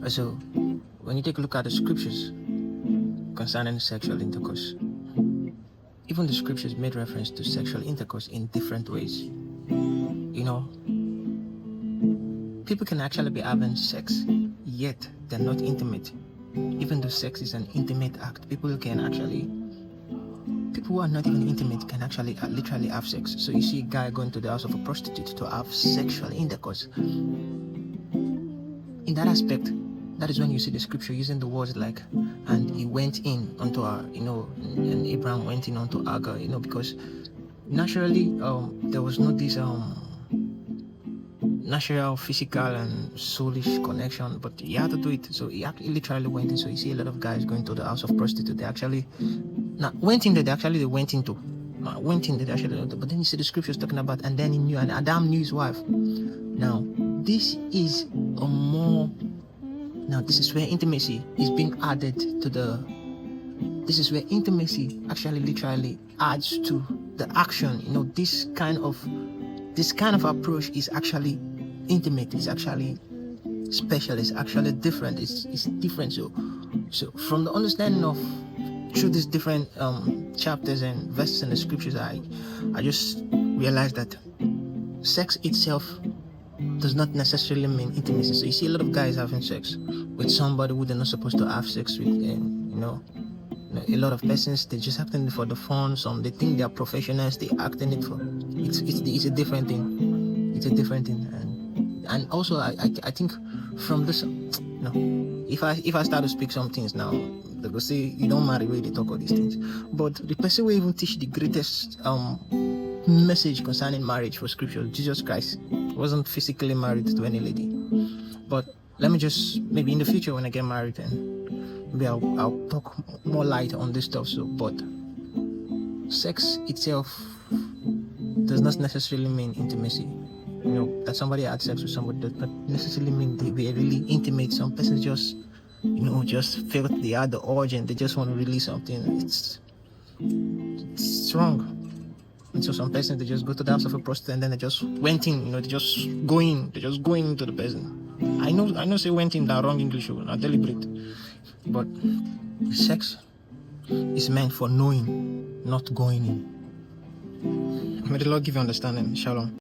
So, when you take a look at the scriptures concerning sexual intercourse, even the scriptures made reference to sexual intercourse in different ways. You know, people can actually be having sex, yet they're not intimate. Even though sex is an intimate act, people who are not even intimate can actually literally have sex. So you see a guy going to the house of a prostitute to have sexual intercourse. In that aspect, that is when you see the scripture using the words like, and he went in unto her, and Abraham went in unto Hagar, because naturally, there was not this natural, physical, and soulish connection, but he had to do it. So he actually literally went in. So you see a lot of guys going to the house of prostitute. They actually went in there. They went into. But then you see the scriptures talking about, and then he knew, and Adam knew his wife. Now, this is this is where intimacy is being added to this is where intimacy actually literally adds to the action. This kind of approach is actually intimate, it's actually special, it's actually different, it's different. So from the understanding of through these different chapters and verses in the scriptures, I just realized that sex itself does not necessarily mean intimacy. So you see a lot of guys having sex with somebody who they're not supposed to have sex with, and a lot of persons, they're just acting it for the fun. Some they think they're professionals, they acting it for it's a different thing. It's a different thing. And also I think from this, if I start to speak some things now, they go say you don't marry where they talk all these things. But the person who even teach the greatest message concerning marriage for scripture, Jesus Christ, wasn't physically married to any lady. But let me just, maybe in the future when I get married, and maybe I'll talk more light on this stuff. But sex itself does not necessarily mean intimacy. That somebody had sex with somebody does not necessarily mean they were really intimate. Some persons just felt they had the urge and they just want to release something. It's wrong. And so some persons, they just go to the house of a prostitute and then they just went in. They just go into the person. I know say went in that wrong English, not deliberate. But sex is meant for knowing, not going in. May the Lord give you understanding. Shalom.